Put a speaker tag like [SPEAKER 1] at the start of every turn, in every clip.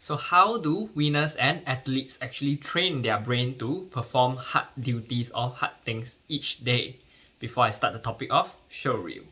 [SPEAKER 1] So how do winners and athletes actually train their brain to perform hard duties or hard things each day? Before I start the topic of show reel.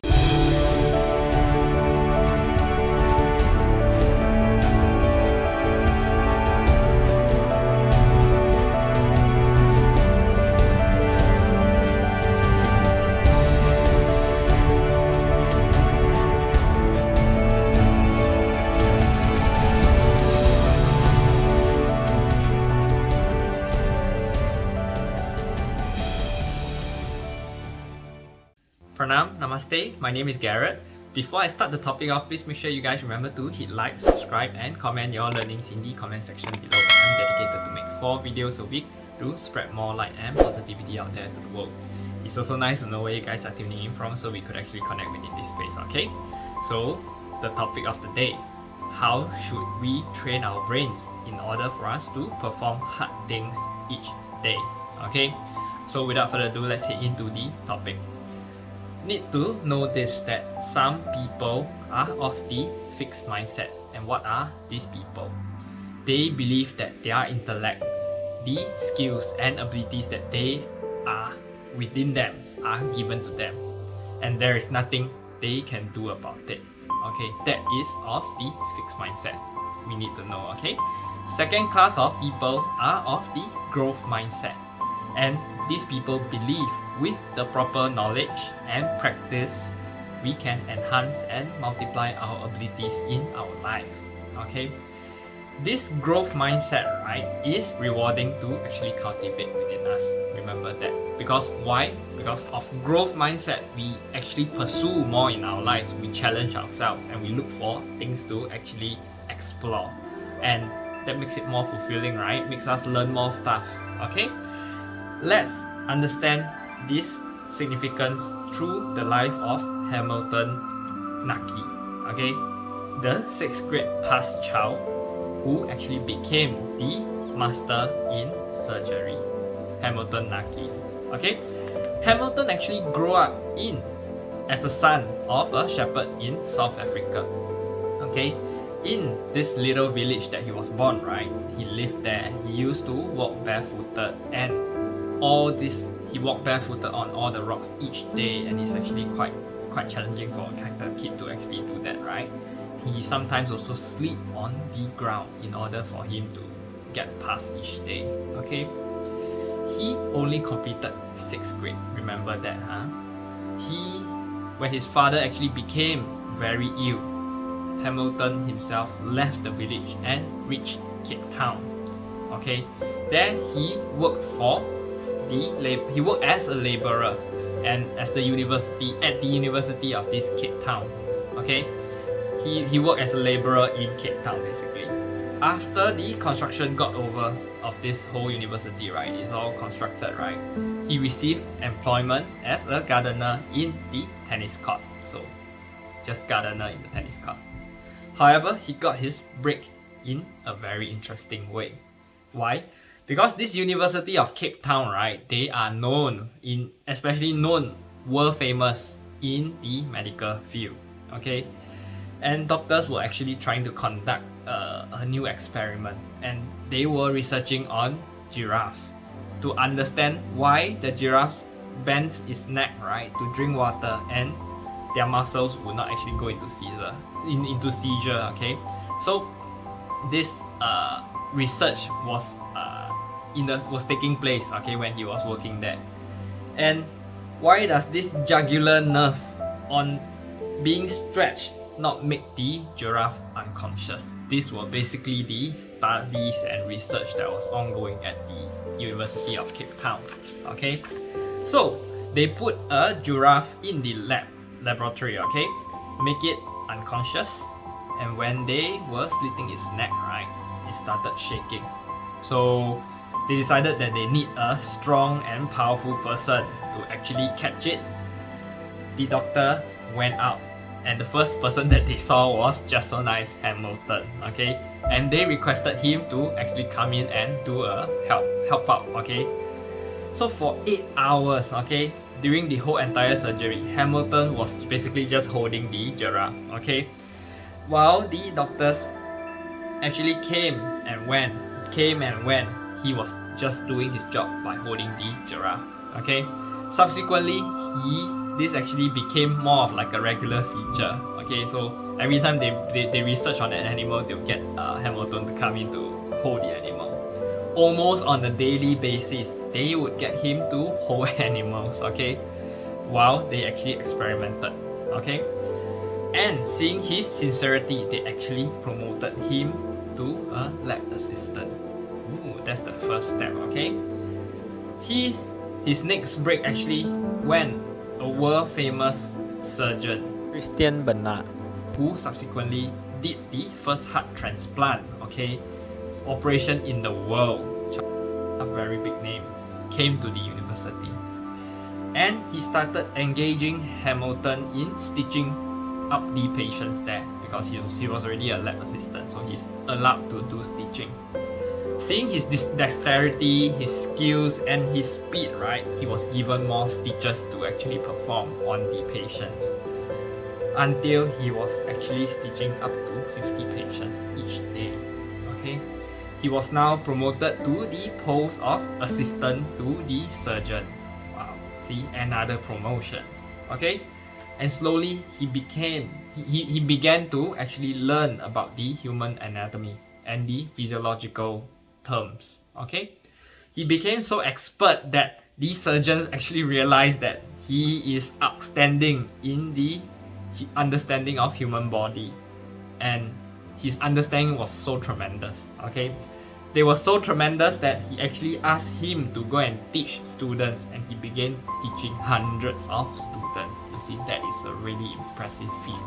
[SPEAKER 1] Pranam, Namaste, my name is Garrett. Before I start the topic off, please make sure you guys remember to hit like, subscribe and comment your learnings in the comment section below. I'm dedicated to make 4 videos a week to spread more light and positivity out there to the world. It's also nice to know where you guys are tuning in from so we could actually connect within this space, okay? So, the topic of the day. How should we train our brains in order for us to perform hard things each day? Okay? So without further ado, let's head into the topic. Need to notice that some people are of the fixed mindset. And what are these people? They believe that their intellect, the skills and abilities that they are within them are given to them, and there is nothing they can do about it. Okay, that is of the fixed mindset. We need to know, okay? Second class of people are of the growth mindset. And these people believe with the proper knowledge and practice, we can enhance and multiply our abilities in our life. Okay? This growth mindset, right, is rewarding to actually cultivate within us. Remember that. Because why? Because of growth mindset, we actually pursue more in our lives. We challenge ourselves and we look for things to actually explore. And that makes it more fulfilling, right? Makes us learn more stuff. Okay? Let's understand this significance through the life of Hamilton Naki. Okay? The 6th grade pass child who actually became the master in surgery. Hamilton Naki. Okay? Hamilton actually grew up as a son of a shepherd in South Africa. Okay? In this little village that he was born, right? He lived there. He used to walk barefooted, and he walked barefooted on all the rocks each day, and it's actually quite challenging for a kid to actually do that, right? He sometimes also sleep on the ground in order for him to get past each day. Okay, he only completed 6th grade. Remember that, huh? When his father actually became very ill, Hamilton himself left the village and reached Cape Town. Okay, there he worked as a laborer and at the university of this Cape Town. Okay, he worked as a laborer in Cape Town basically. After the construction got over of this whole university, right, it's all constructed, right, he received employment as a gardener in the tennis court. So just gardener in the tennis court. However, he got his break in a very interesting way. Why? Because this University of Cape Town, right, they are especially world famous in the medical field. Okay, and doctors were actually trying to conduct a new experiment, and they were researching on giraffes to understand why the giraffe bends its neck, right, to drink water, and their muscles would not actually go into seizure. Okay, so this research was taking place, okay, when he was working there. And why does this jugular nerve on being stretched not make the giraffe unconscious? These were basically the studies and research that was ongoing at the University of Cape Town. Okay, so they put a giraffe in the laboratory, okay, make it unconscious, and when they were slitting its neck, right, it started shaking. So they decided that they need a strong and powerful person to actually catch it. The doctor went out, and the first person that they saw was just so nice Hamilton. Okay, and they requested him to actually come in and do a help out. Okay, so for 8 hours, okay, during the whole entire surgery, Hamilton was basically just holding the giraffe. Okay, while the doctors actually came and went. He was just doing his job by holding the giraffe. Okay. Subsequently, this actually became more of like a regular feature. Okay, so every time they research on an animal, they'll get Hamilton to come in to hold the animal. Almost on a daily basis, they would get him to hold animals. Okay, while they actually experimented. Okay, and seeing his sincerity, they actually promoted him to a lab assistant. Ooh, that's the first step. Okay, his next break actually went a world famous surgeon,
[SPEAKER 2] Christian Bernard,
[SPEAKER 1] who subsequently did the first heart transplant. Okay, operation in the world. A very big name came to the university, and he started engaging Hamilton in stitching up the patients there because he was already a lab assistant, so he's allowed to do stitching. Seeing his dexterity, his skills, and his speed, right, he was given more stitches to actually perform on the patients, until he was actually stitching up to 50 patients each day. Okay, he was now promoted to the post of assistant to the surgeon. Wow, see, another promotion. Okay, and slowly he began to actually learn about the human anatomy and the physiological terms. Okay, he became so expert that these surgeons actually realized that he is outstanding in the understanding of human body, and his understanding was so tremendous. Okay, they were so tremendous that he actually asked him to go and teach students, and he began teaching hundreds of students. You see, that is a really impressive feat.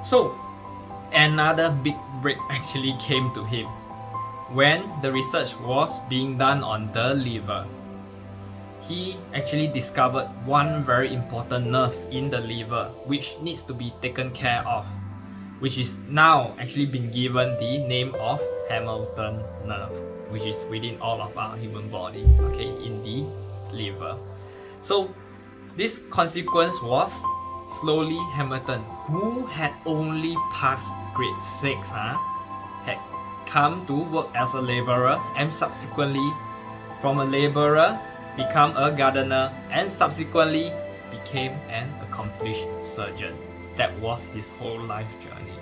[SPEAKER 1] So another big break actually came to him when the research was being done on the liver. He actually discovered one very important nerve in the liver which needs to be taken care of, which is now actually been given the name of Hamilton nerve, which is within all of our human body, okay, in the liver. So this consequence was slowly Hamilton, who had only passed grade 6, had come to work as a laborer, and subsequently from a laborer become a gardener, and subsequently became an accomplished surgeon. That was his whole life journey.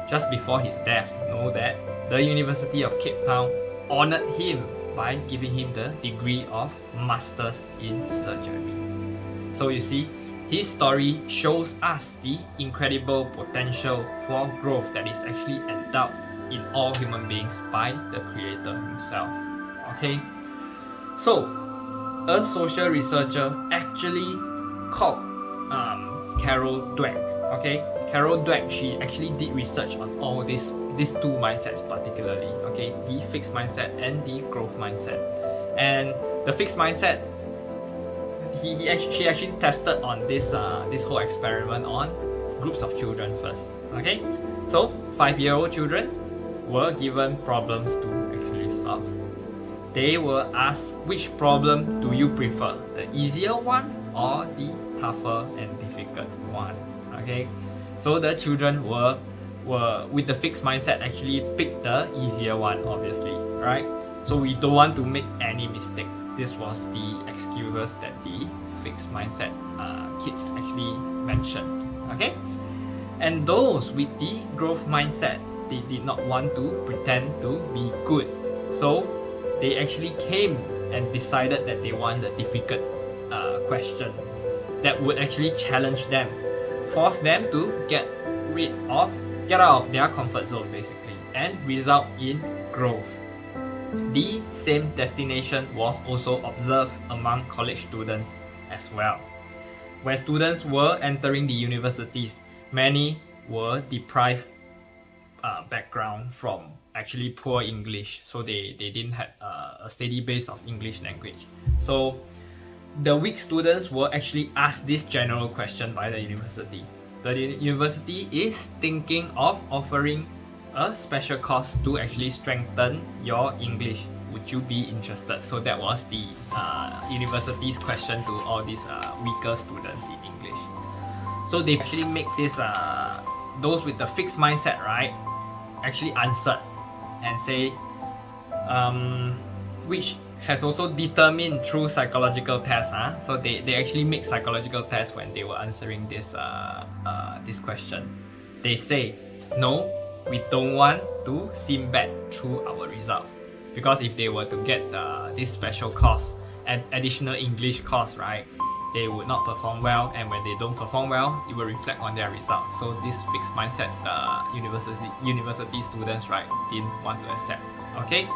[SPEAKER 1] Just before his death, know that the University of Cape Town honored him by giving him the degree of Masters in Surgery. So you see, his story shows us the incredible potential for growth that is actually endowed in all human beings by the Creator himself. Okay, so a social researcher actually called Carol Dweck. Okay, Carol Dweck, she actually did research on all these two mindsets particularly. Okay, the fixed mindset and the growth mindset. And the fixed mindset, she actually tested on this whole experiment on groups of children first. Okay, so 5-year-old children were given problems to actually solve. They were asked, which problem do you prefer, the easier one or the tougher and difficult one? Okay, so the children were with the fixed mindset actually pick the easier one, obviously, right? So we don't want to make any mistake. This was the excuses that the fixed mindset kids actually mentioned. Okay, and those with the growth mindset, they did not want to pretend to be good, so they actually came and decided that they want a difficult question that would actually challenge them, force them to get out of their comfort zone basically, and result in growth. The same destination was also observed among college students as well. When students were entering the universities, many were deprived background from actually poor English, so they didn't have a steady base of English language. So the weak students were actually asked this general question by the university. The university is thinking of offering a special course to actually strengthen your English. Would you be interested? So that was the university's question to all these weaker students in English. So they actually make this those with the fixed mindset, right? actually answered and say which has also determined through psychological tests. So they actually make psychological tests when they were answering this question. They say, no, we don't want to seem bad through our results, because if they were to get this special course and additional English course, right, they would not perform well, and when they don't perform well, it will reflect on their results. So this fixed mindset, university students, right, didn't want to accept. Okay,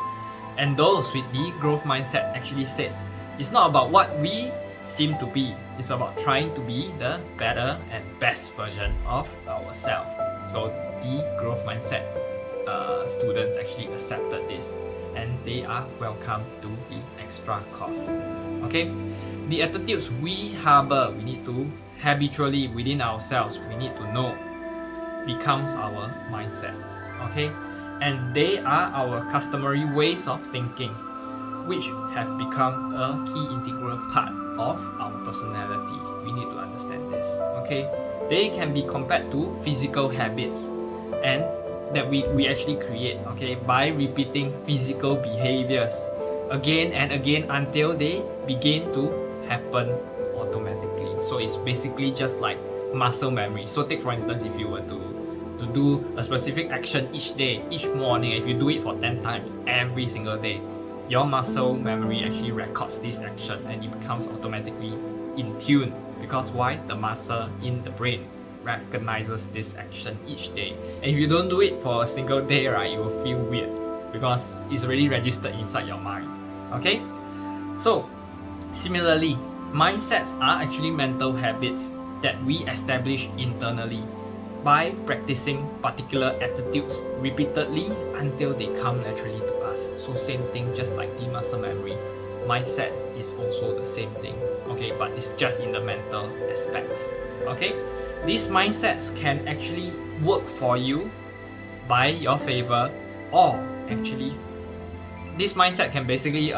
[SPEAKER 1] and those with the growth mindset actually said, it's not about what we seem to be, it's about trying to be the better and best version of ourselves. So the growth mindset students actually accepted this, and they are welcome to the extra course. Okay, the attitudes we harbor, we need to habitually within ourselves, we need to know, becomes our mindset. Okay, and they are our customary ways of thinking, which have become a key integral part of our personality. We need to understand this. Okay, they can be compared to physical habits, and that we actually create, okay, by repeating physical behaviors again and again until they begin to happen automatically. So it's basically just like muscle memory. So take for instance, if you were to do a specific action each day, each morning, if you do it for 10 times every single day, your muscle memory actually records this action and it becomes automatically in tune. Because why? The muscle in the brain recognizes this action each day. And if you don't do it for a single day, right, you will feel weird because it's already registered inside your mind. Okay? So, similarly, mindsets are actually mental habits that we establish internally by practicing particular attitudes repeatedly until they come naturally to us. So same thing, just like the muscle memory, mindset is also the same thing. Okay, but it's just in the mental aspects. Okay, these mindsets can actually work for you by your favor, or actually this mindset can basically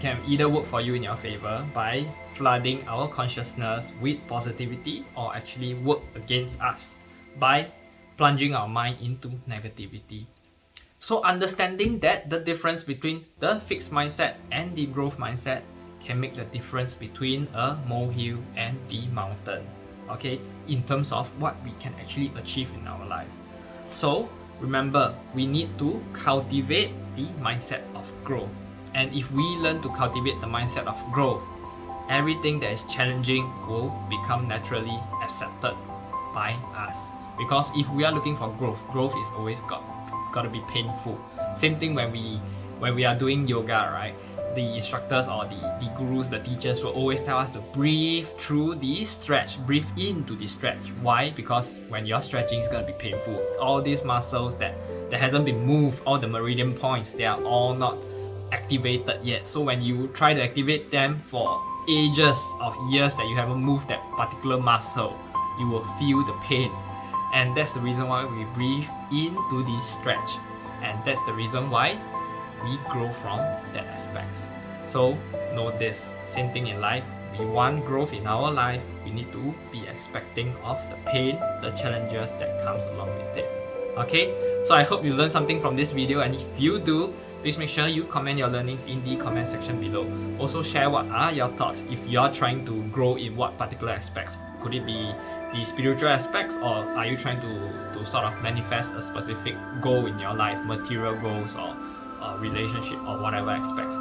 [SPEAKER 1] can either work for you in your favor by flooding our consciousness with positivity, or actually work against us by plunging our mind into negativity. So understanding that the difference between the fixed mindset and the growth mindset can make the difference between a molehill and the mountain, okay, in terms of what we can actually achieve in our life. So remember, we need to cultivate the mindset of growth. And if we learn to cultivate the mindset of growth, everything that is challenging will become naturally accepted by us. Because if we are looking for growth, growth is always got to be painful. Same thing when we are doing yoga, right? The instructors or the gurus, the teachers will always tell us to breathe through the stretch, breathe into the stretch. Why? Because when you're stretching, it's gonna be painful. All these muscles that hasn't been moved, all the meridian points, they are all not activated yet. So when you try to activate them for ages of years that you haven't moved that particular muscle, you will feel the pain. And that's the reason why we breathe into the stretch. And that's the reason why we grow from that aspect. So know this, same thing in life. We want growth in our life, we need to be expecting of the pain, the challenges that comes along with it. Okay, so I hope you learned something from this video, and if you do, please make sure you comment your learnings in the comment section below. Also share what are your thoughts if you're trying to grow in what particular aspects. Could it be the spiritual aspects, or are you trying to sort of manifest a specific goal in your life, material goals or relationship or whatever aspects?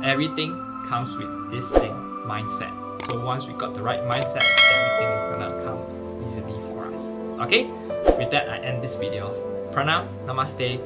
[SPEAKER 1] Everything comes with this thing, mindset. So once we got the right mindset, everything is gonna come easily for us. Okay, with that I end this video. Pranam, namaste.